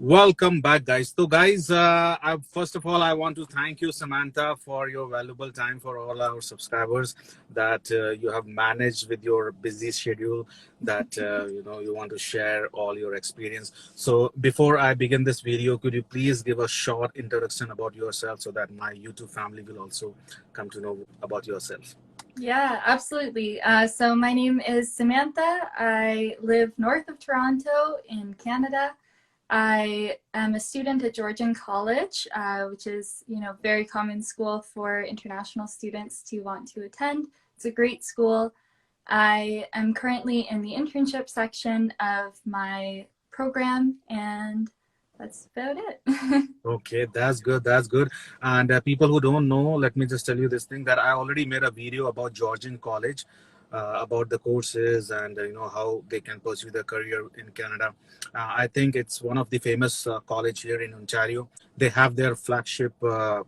Welcome back, guys. So, guys, first of all, I want to thank you, Samantha, for your valuable time for all our subscribers that you have managed with your busy schedule. That you want to share all your experience. So, before I begin this video, could you please give a short introduction about yourself so that my YouTube family will also come to know about yourself? Yeah, absolutely. So my name is Samantha. I live north of Toronto in Canada. I am a student at Georgian College, which is, very common school for international students to want to attend. It's a great school. I am currently in the internship section of my program, and that's about it. Okay, that's good. That's good. And people who don't know, let me just tell you this thing that I already made a video about Georgian College, about the courses and how they can pursue their career in Canada. I think it's one of the famous college here in Ontario. They have their flagship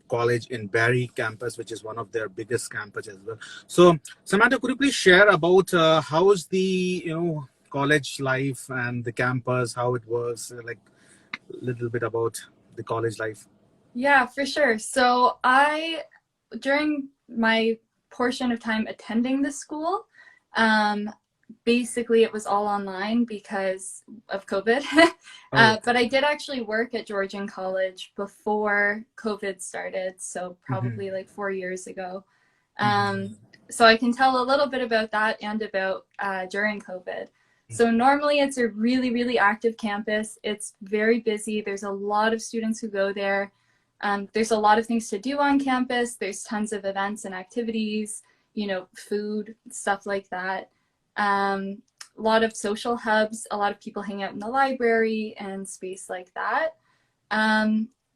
college in Barrie campus, which is one of their biggest campus as well. So, Samantha, could you please share about how is the college life and the campus, how it works, like a little bit about the college life? Yeah, for sure. So during my portion of time attending the school, basically it was all online because of COVID. But I did actually work at Georgian College before COVID started, so probably like 4 years ago. So I can tell a little bit about that and about during COVID. So normally it's a really, really active campus. It's very busy. There's a lot of students who go there. There's a lot of things to do on campus. There's tons of events and activities, food, stuff like that. A lot of social hubs, a lot of people hang out in the library and space like that.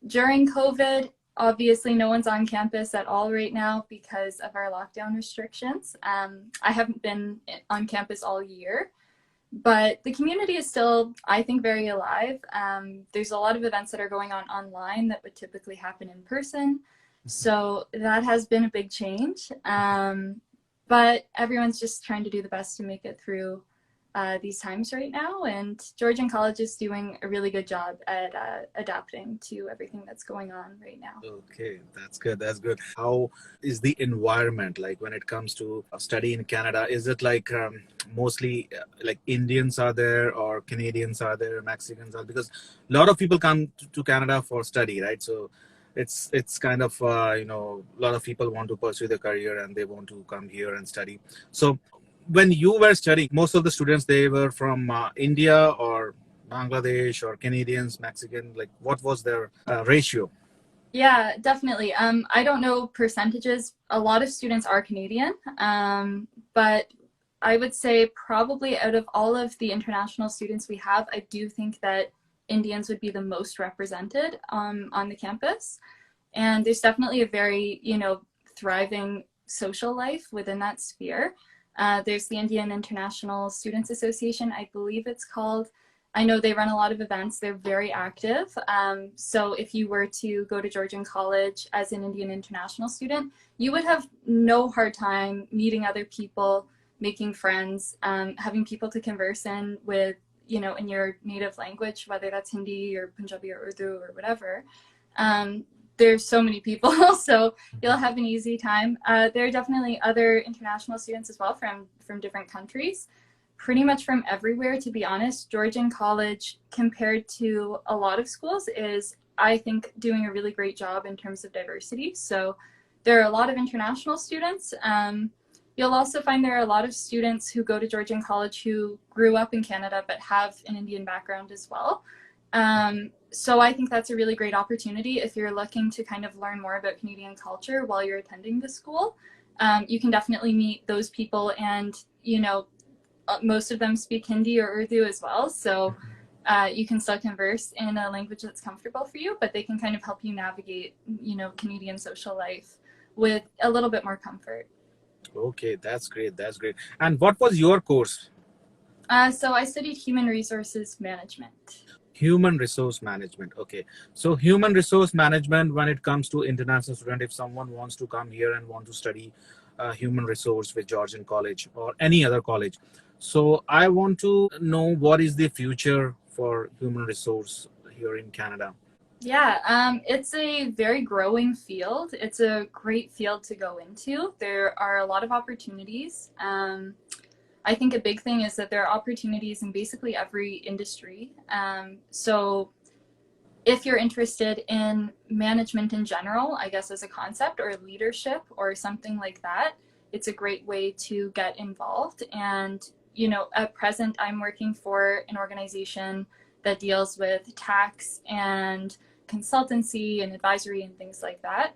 During COVID, obviously no one's on campus at all right now because of our lockdown restrictions. I haven't been on campus all year. But the community is still, I think, very alive. There's a lot of events that are going on online that would typically happen in person. So that has been a big change. But everyone's just trying to do the best to make it through these times right now. And Georgian College is doing a really good job at adapting to everything that's going on right now. Okay, that's good. That's good. How is the environment like when it comes to study in Canada? Is it like mostly like Indians are there or Canadians are there, Mexicans are? Because a lot of people come to Canada for study, right? So it's kind of a lot of people want to pursue their career and they want to come here and study. So when you were studying, most of the students, they were from India or Bangladesh or Canadians, Mexican, like what was their ratio? Yeah, definitely. I don't know percentages. A lot of students are Canadian, but I would say probably out of all of the international students we have, I do think that Indians would be the most represented on the campus. And there's definitely a very, thriving social life within that sphere. There's the Indian International Students Association, I believe it's called. I know they run a lot of events. They're very active. So if you were to go to Georgian College as an Indian international student, you would have no hard time meeting other people, making friends, having people to converse with, in your native language, whether that's Hindi or Punjabi or Urdu or whatever. There's so many people, so you'll have an easy time. There are definitely other international students as well from different countries, pretty much from everywhere, to be honest. Georgian College, compared to a lot of schools, is, I think, doing a really great job in terms of diversity. So there are a lot of international students. You'll also find there are a lot of students who go to Georgian College who grew up in Canada but have an Indian background as well. So I think that's a really great opportunity if you're looking to kind of learn more about Canadian culture while you're attending the school. You can definitely meet those people, and most of them speak Hindi or Urdu as well, so you can still converse in a language that's comfortable for you, but they can kind of help you navigate Canadian social life with a little bit more comfort. Okay, that's great. That's great. And what was your course? So I studied human resources management. Human resource management. Okay, so human resource management, when it comes to international student, if someone wants to come here and want to study human resource with Georgian College or any other college, so I want to know what is the future for human resource here in Canada? Yeah, it's a very growing field. It's a great field to go into. There are a lot of opportunities. I think a big thing is that there are opportunities in basically every industry. So if you're interested in management in general, I guess as a concept, or leadership or something like that, it's a great way to get involved. And, at present, I'm working for an organization that deals with tax and consultancy and advisory and things like that.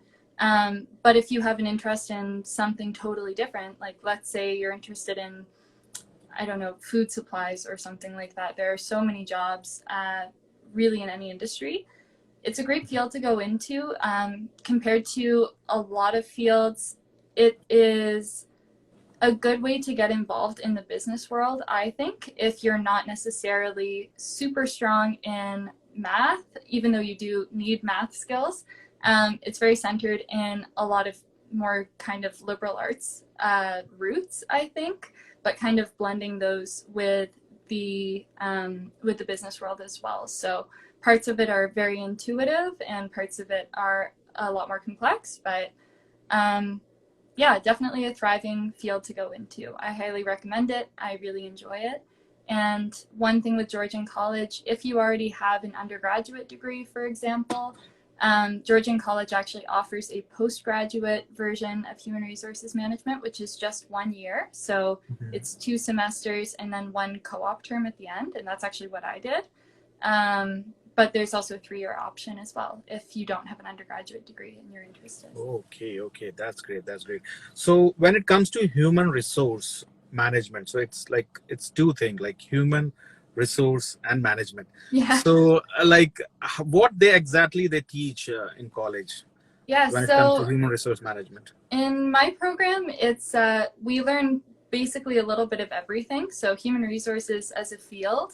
But if you have an interest in something totally different, like let's say you're interested in, I don't know, food supplies or something like that, there are so many jobs really in any industry. It's a great field to go into. Compared to a lot of fields, it is a good way to get involved in the business world, I think, if you're not necessarily super strong in math, even though you do need math skills. It's very centered in a lot of more kind of liberal arts roots, I think, but kind of blending those with the business world as well. So parts of it are very intuitive and parts of it are a lot more complex, but yeah, definitely a thriving field to go into. I highly recommend it. I really enjoy it. And one thing with Georgian College, if you already have an undergraduate degree, for example, Georgian College actually offers a postgraduate version of human resources management, which is just 1 year. So it's 2 semesters and then 1 co-op term at the end. And that's actually what I did. But there's also a 3-year option as well if you don't have an undergraduate degree and you're interested. Okay, that's great. That's great. So when it comes to human resource management, so it's two things, like human resource and management. Yeah. So what they teach in college Yeah. when it comes to So human resource management? in my program, it's we learn basically a little bit of everything. So human resources as a field.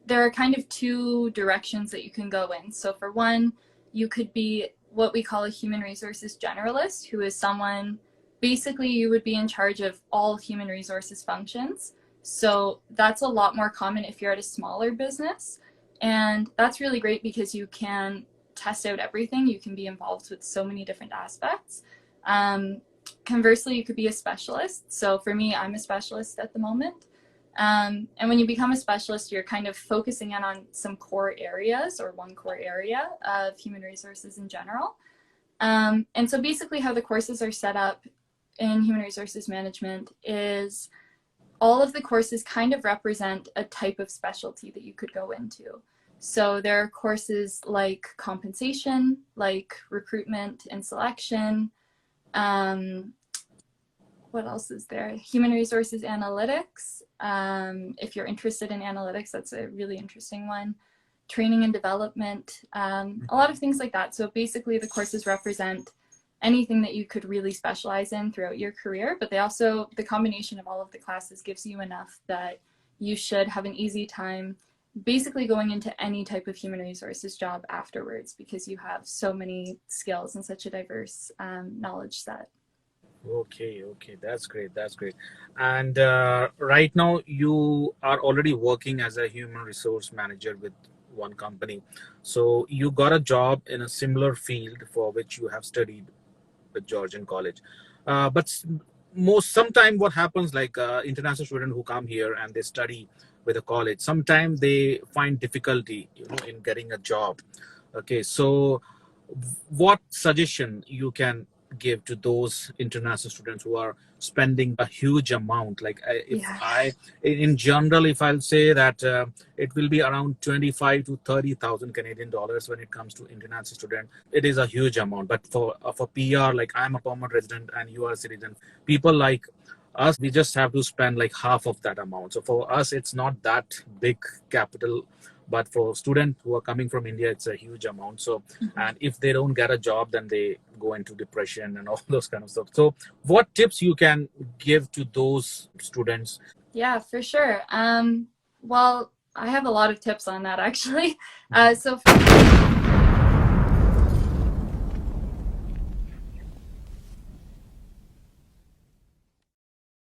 There are kind of 2 directions that you can go in. So for one, you could be what we call a human resources generalist, who is someone, basically you would be in charge of all human resources functions. So that's a lot more common if you're at a smaller business. And that's really great because you can test out everything. You can be involved with so many different aspects. Conversely, you could be a specialist. So for me, I'm a specialist at the moment. And when you become a specialist, you're kind of focusing in on some core areas or one core area of human resources in general. And so basically how the courses are set up in human resources management is all of the courses kind of represent a type of specialty that you could go into. So there are courses like compensation, like recruitment and selection, what else is there? Human resources analytics. If you're interested in analytics, that's a really interesting one. Training and development, a lot of things like that. So basically the courses represent anything that you could really specialize in throughout your career, but the combination of all of the classes gives you enough that you should have an easy time basically going into any type of human resources job afterwards, because you have so many skills and such a diverse knowledge set. Okay, that's great. That's great. And right now, you are already working as a human resource manager with one company. So you got a job in a similar field for which you have studied with Georgian College. But sometimes what happens, like international students who come here and they study with a college, sometimes they find difficulty, in getting a job. Okay, so what suggestion you can give to those international students who are spending a huge amount? Like in general, if I'll say that it will be around 25 to 30,000 Canadian dollars when it comes to international student. It is a huge amount, but for PR, like I'm a permanent resident and you are a citizen, people like us, we just have to spend like half of that amount. So for us, it's not that big capital, but for students who are coming from India, it's a huge amount. So, and if they don't get a job, then they go into depression and all those kind of stuff. So what tips you can give to those students? Yeah, for sure. Well, I have a lot of tips on that actually. So